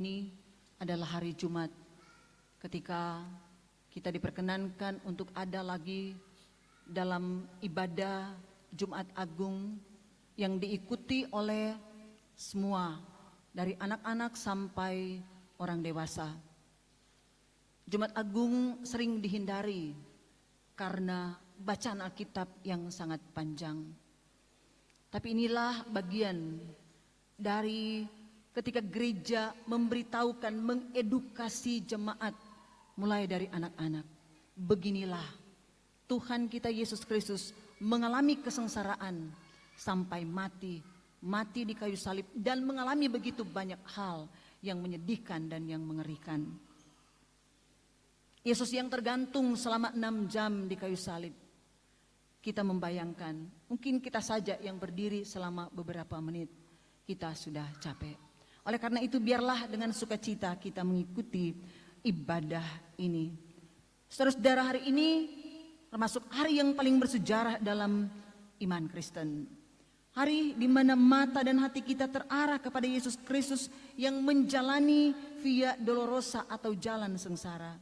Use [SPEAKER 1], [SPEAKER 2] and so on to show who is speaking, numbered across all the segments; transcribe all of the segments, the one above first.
[SPEAKER 1] Ini adalah hari Jumat ketika kita diperkenankan untuk ada lagi dalam ibadah Jumat Agung yang diikuti oleh semua dari anak-anak sampai orang dewasa. Jumat Agung sering dihindari karena bacaan Alkitab yang sangat panjang. Tapi inilah bagian dari ketika gereja memberitahukan, mengedukasi jemaat mulai dari anak-anak. Beginilah Tuhan kita Yesus Kristus mengalami kesengsaraan sampai mati di kayu salib dan mengalami begitu banyak hal yang menyedihkan dan yang mengerikan. Yesus yang tergantung selama 6 jam di kayu salib. Kita membayangkan, mungkin kita saja yang berdiri selama beberapa menit, kita sudah capek. Oleh karena itu biarlah dengan sukacita kita mengikuti ibadah ini. Saudara-saudara, hari ini termasuk hari yang paling bersejarah dalam iman Kristen. Hari di mana mata dan hati kita terarah kepada Yesus Kristus yang menjalani via dolorosa atau jalan sengsara.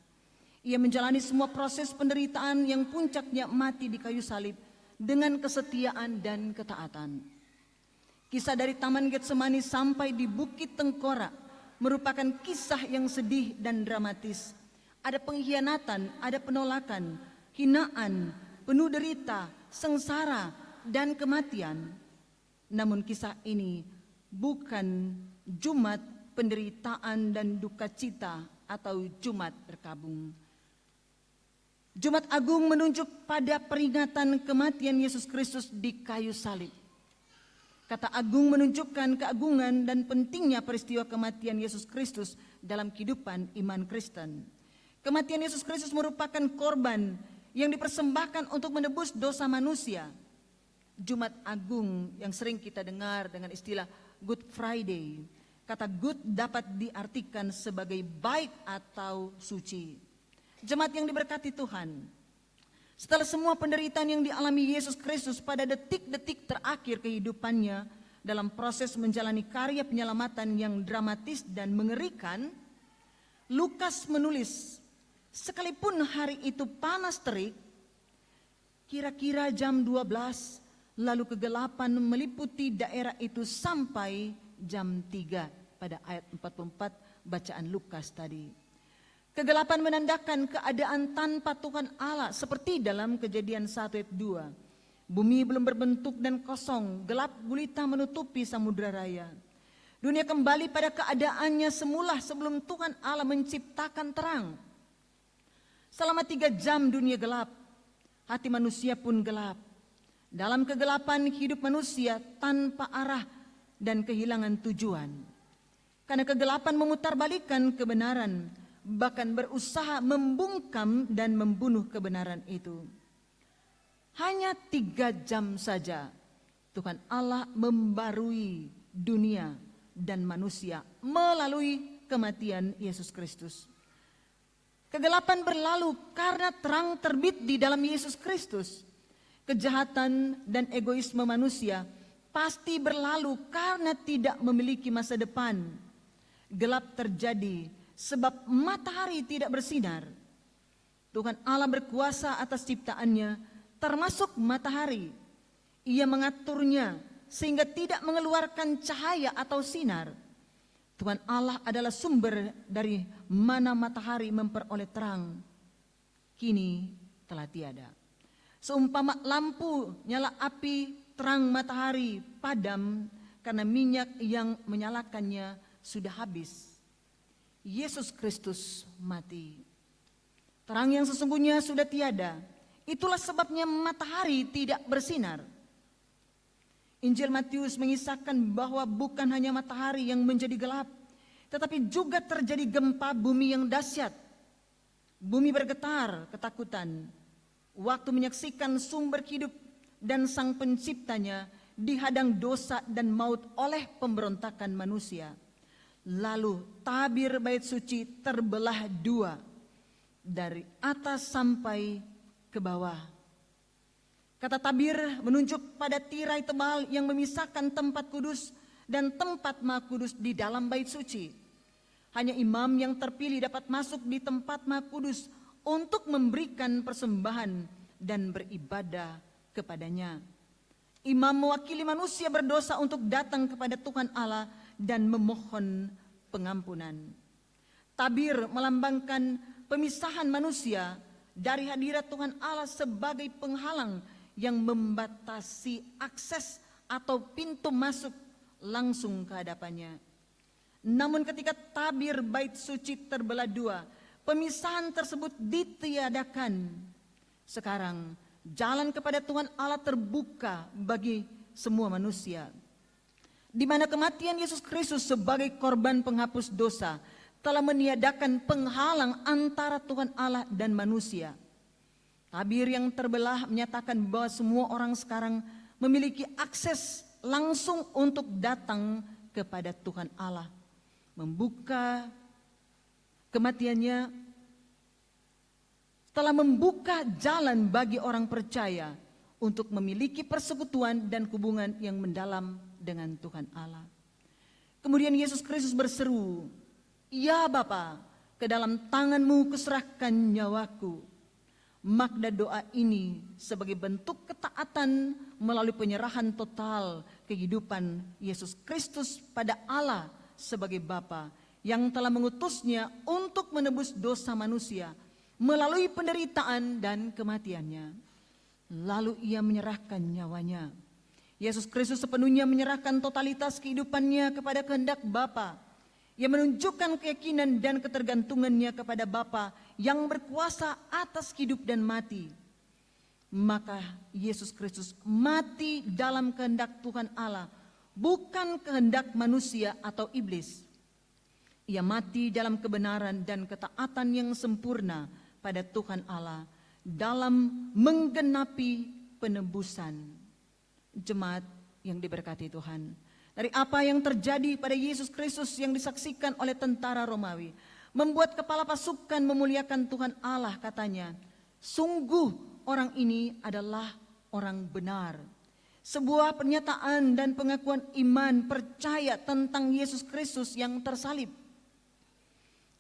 [SPEAKER 1] Ia menjalani semua proses penderitaan yang puncaknya mati di kayu salib dengan kesetiaan dan ketaatan. Kisah dari Taman Getsemani sampai di Bukit Tengkorak merupakan kisah yang sedih dan dramatis. Ada pengkhianatan, ada penolakan, hinaan, penuh derita, sengsara, dan kematian. Namun kisah ini bukan Jumat penderitaan dan duka cita atau Jumat berkabung. Jumat Agung menunjuk pada peringatan kematian Yesus Kristus di kayu salib. Kata agung menunjukkan keagungan dan pentingnya peristiwa kematian Yesus Kristus dalam kehidupan iman Kristen. Kematian Yesus Kristus merupakan korban yang dipersembahkan untuk menebus dosa manusia. Jumat Agung yang sering kita dengar dengan istilah Good Friday. Kata good dapat diartikan sebagai baik atau suci. Jemaat yang diberkati Tuhan, setelah semua penderitaan yang dialami Yesus Kristus pada detik-detik terakhir kehidupannya dalam proses menjalani karya penyelamatan yang dramatis dan mengerikan, Lukas menulis, sekalipun hari itu panas terik, kira-kira jam 12, lalu kegelapan meliputi daerah itu sampai jam 3 pada ayat 44 bacaan Lukas tadi. Kegelapan menandakan keadaan tanpa Tuhan Allah seperti dalam Kejadian 1 ayat 2. Bumi belum berbentuk dan kosong, gelap gulita menutupi samudra raya. Dunia kembali pada keadaannya semula sebelum Tuhan Allah menciptakan terang. Selama 3 jam dunia gelap, hati manusia pun gelap. Dalam kegelapan hidup manusia tanpa arah dan kehilangan tujuan. Karena kegelapan memutarbalikkan kebenaran, bahkan berusaha membungkam dan membunuh kebenaran itu. Hanya 3 jam saja Tuhan Allah membarui dunia dan manusia melalui kematian Yesus Kristus. Kegelapan berlalu karena terang terbit di dalam Yesus Kristus. Kejahatan dan egoisme manusia pasti berlalu karena tidak memiliki masa depan. Gelap terjadi sebab matahari tidak bersinar. Tuhan Allah berkuasa atas ciptaannya, termasuk matahari. Ia mengaturnya sehingga tidak mengeluarkan cahaya atau sinar. Tuhan Allah adalah sumber dari mana matahari memperoleh terang. Kini telah tiada. Seumpama lampu nyala api, terang matahari padam karena minyak yang menyalakannya sudah habis. Yesus Kristus mati. Terang yang sesungguhnya sudah tiada. Itulah sebabnya matahari tidak bersinar. Injil Matius mengisahkan bahwa bukan hanya matahari yang menjadi gelap, tetapi juga terjadi gempa bumi yang dahsyat. Bumi bergetar ketakutan. Waktu menyaksikan sumber hidup dan sang penciptanya dihadang dosa dan maut oleh pemberontakan manusia. Lalu tabir bait suci terbelah 2 dari atas sampai ke bawah. Kata tabir menunjuk pada tirai tebal yang memisahkan tempat kudus dan tempat maha kudus di dalam bait suci. Hanya imam yang terpilih dapat masuk di tempat Maha Kudus untuk memberikan persembahan dan beribadah kepadanya. Imam mewakili manusia berdosa untuk datang kepada Tuhan Allah dan memohon pengampunan. Tabir melambangkan pemisahan manusia dari hadirat Tuhan Allah sebagai penghalang yang membatasi akses atau pintu masuk langsung ke hadapannya. Namun ketika tabir bait suci terbelah dua, pemisahan tersebut ditiadakan. Sekarang jalan kepada Tuhan Allah terbuka bagi semua manusia, di mana kematian Yesus Kristus sebagai korban penghapus dosa telah meniadakan penghalang antara Tuhan Allah dan manusia. Tabir yang terbelah menyatakan bahwa semua orang sekarang memiliki akses langsung untuk datang kepada Tuhan Allah. Membuka kematiannya telah membuka jalan bagi orang percaya untuk memiliki persekutuan dan hubungan yang mendalam dengan Tuhan Allah. Kemudian Yesus Kristus berseru, "Ya Bapa, ke dalam tangan-Mu kuserahkan nyawaku." Makna doa ini sebagai bentuk ketaatan melalui penyerahan total kehidupan Yesus Kristus pada Allah sebagai Bapa yang telah mengutusnya untuk menebus dosa manusia melalui penderitaan dan kematiannya. Lalu ia menyerahkan nyawanya. Yesus Kristus sepenuhnya menyerahkan totalitas kehidupannya kepada kehendak Bapa. Ia menunjukkan keyakinan dan ketergantungannya kepada Bapa yang berkuasa atas hidup dan mati. Maka Yesus Kristus mati dalam kehendak Tuhan Allah, bukan kehendak manusia atau iblis. Ia mati dalam kebenaran dan ketaatan yang sempurna pada Tuhan Allah dalam menggenapi penebusan. Jemaat yang diberkati Tuhan, dari apa yang terjadi pada Yesus Kristus yang disaksikan oleh tentara Romawi, membuat kepala pasukan memuliakan Tuhan Allah, katanya, "Sungguh orang ini adalah orang benar." Sebuah pernyataan dan pengakuan iman percaya tentang Yesus Kristus yang tersalib.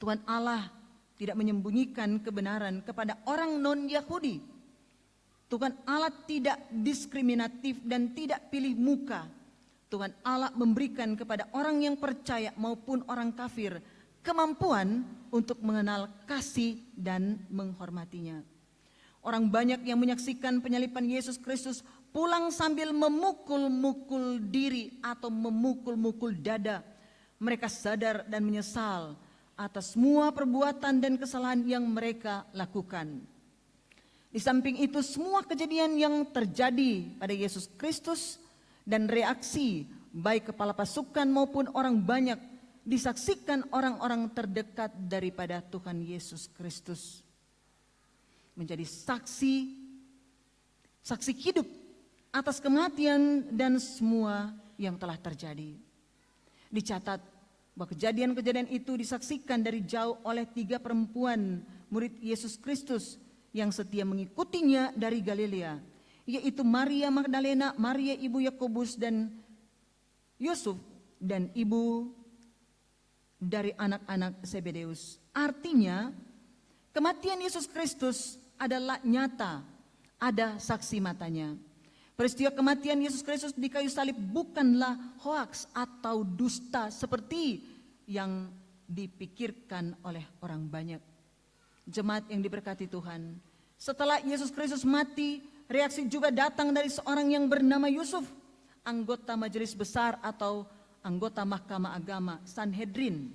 [SPEAKER 1] Tuhan Allah tidak menyembunyikan kebenaran kepada orang non-Yahudi. Tuhan Allah tidak diskriminatif dan tidak pilih muka. Tuhan Allah memberikan kepada orang yang percaya maupun orang kafir kemampuan untuk mengenal kasih dan menghormatinya. Orang banyak yang menyaksikan penyaliban Yesus Kristus pulang sambil memukul-mukul diri atau memukul-mukul dada. Mereka sadar dan menyesal atas semua perbuatan dan kesalahan yang mereka lakukan. Di samping itu, semua kejadian yang terjadi pada Yesus Kristus dan reaksi baik kepala pasukan maupun orang banyak disaksikan orang-orang terdekat daripada Tuhan Yesus Kristus. Menjadi saksi hidup atas kematian dan semua yang telah terjadi. Dicatat bahwa kejadian-kejadian itu disaksikan dari jauh oleh 3 perempuan murid Yesus Kristus yang setia mengikutinya dari Galilea, yaitu Maria Magdalena, Maria ibu Yakobus dan Yusuf, dan ibu dari anak-anak Zebedeus. Artinya, kematian Yesus Kristus adalah nyata, ada saksi matanya. Peristiwa kematian Yesus Kristus di kayu salib bukanlah hoaks atau dusta seperti yang dipikirkan oleh orang banyak. Jemaat yang diberkati Tuhan, setelah Yesus Kristus mati, reaksi juga datang dari seorang yang bernama Yusuf, anggota majelis besar atau anggota mahkamah agama, Sanhedrin.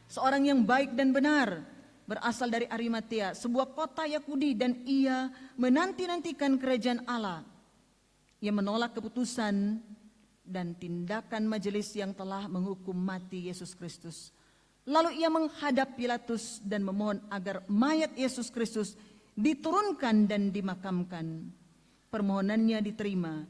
[SPEAKER 1] Seorang yang baik dan benar, berasal dari Arimatea, sebuah kota Yahudi, dan ia menanti-nantikan kerajaan Allah. Ia menolak keputusan dan tindakan majelis yang telah menghukum mati Yesus Kristus. Lalu ia menghadap Pilatus dan memohon agar mayat Yesus Kristus diturunkan dan dimakamkan. Permohonannya diterima.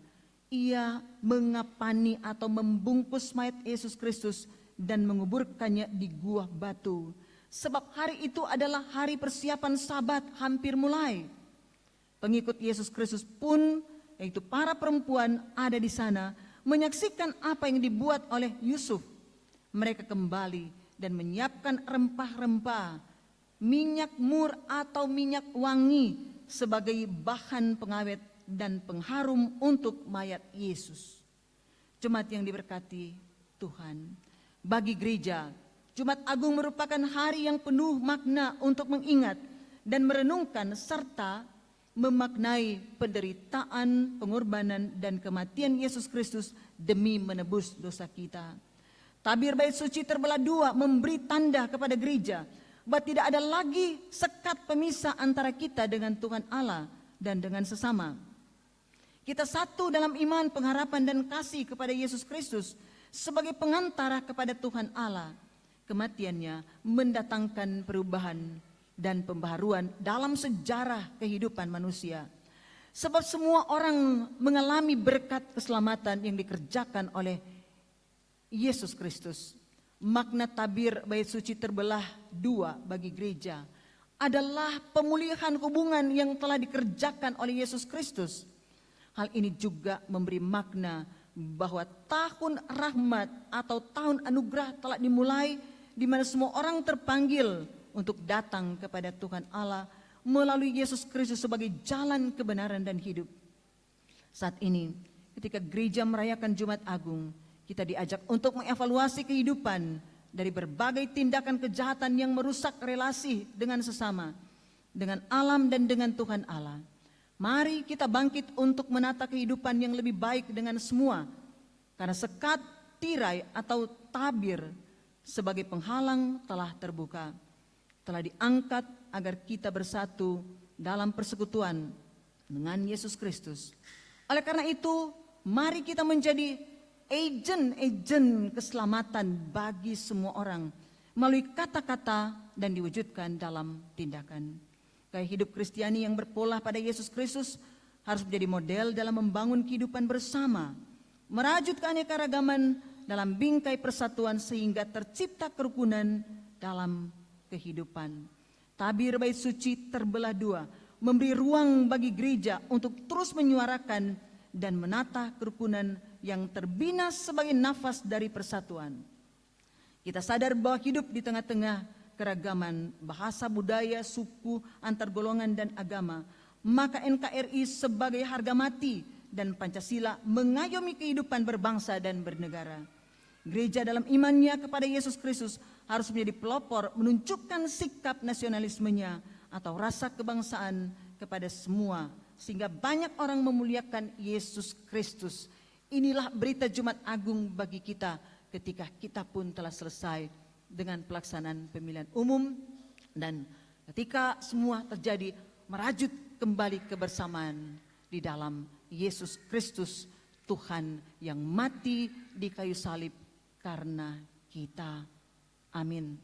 [SPEAKER 1] Ia mengapani atau membungkus mayat Yesus Kristus dan menguburkannya di gua batu. Sebab hari itu adalah hari persiapan Sabat hampir mulai. Pengikut Yesus Kristus pun, yaitu para perempuan, ada di sana menyaksikan apa yang dibuat oleh Yusuf. Mereka kembali dan menyiapkan rempah-rempah, minyak mur atau minyak wangi sebagai bahan pengawet dan pengharum untuk mayat Yesus. Jemaat yang diberkati Tuhan, bagi gereja, Jumat Agung merupakan hari yang penuh makna untuk mengingat dan merenungkan serta memaknai penderitaan, pengorbanan, dan kematian Yesus Kristus demi menebus dosa kita. Tabir bait suci terbelah dua memberi tanda kepada gereja bahwa tidak ada lagi sekat pemisah antara kita dengan Tuhan Allah dan dengan sesama. Kita satu dalam iman, pengharapan, dan kasih kepada Yesus Kristus sebagai pengantara kepada Tuhan Allah. Kematiannya mendatangkan perubahan dan pembaharuan dalam sejarah kehidupan manusia. Sebab semua orang mengalami berkat keselamatan yang dikerjakan oleh Yesus Kristus. Makna tabir bait suci terbelah dua bagi gereja adalah pemulihan hubungan yang telah dikerjakan oleh Yesus Kristus. Hal ini juga memberi makna bahwa tahun rahmat atau tahun anugerah telah dimulai, di mana semua orang terpanggil untuk datang kepada Tuhan Allah melalui Yesus Kristus sebagai jalan kebenaran dan hidup. Saat ini, ketika gereja merayakan Jumat Agung, kita diajak untuk mengevaluasi kehidupan dari berbagai tindakan kejahatan yang merusak relasi dengan sesama, dengan alam dan dengan Tuhan Allah. Mari kita bangkit untuk menata kehidupan yang lebih baik dengan semua, karena sekat, tirai atau tabir sebagai penghalang telah terbuka, telah diangkat agar kita bersatu dalam persekutuan dengan Yesus Kristus. Oleh karena itu, mari kita menjadi agen keselamatan bagi semua orang melalui kata-kata dan diwujudkan dalam tindakan. Gaya hidup Kristiani yang berpola pada Yesus Kristus harus menjadi model dalam membangun kehidupan bersama, merajut keanekaragaman dalam bingkai persatuan sehingga tercipta kerukunan dalam kehidupan. Tabir bait suci terbelah dua memberi ruang bagi gereja untuk terus menyuarakan dan menata kerukunan yang terbina sebagai nafas dari persatuan. Kita sadar bahwa hidup di tengah-tengah keragaman bahasa, budaya, suku, antar golongan dan agama, maka NKRI sebagai harga mati dan Pancasila mengayomi kehidupan berbangsa dan bernegara. Gereja dalam imannya kepada Yesus Kristus harus menjadi pelopor menunjukkan sikap nasionalismenya atau rasa kebangsaan kepada semua, sehingga banyak orang memuliakan Yesus Kristus. Inilah berita Jumat Agung bagi kita ketika kita pun telah selesai dengan pelaksanaan pemilihan umum, dan ketika semua terjadi merajut kembali kebersamaan di dalam Yesus Kristus, Tuhan yang mati di kayu salib karena kita. Amin.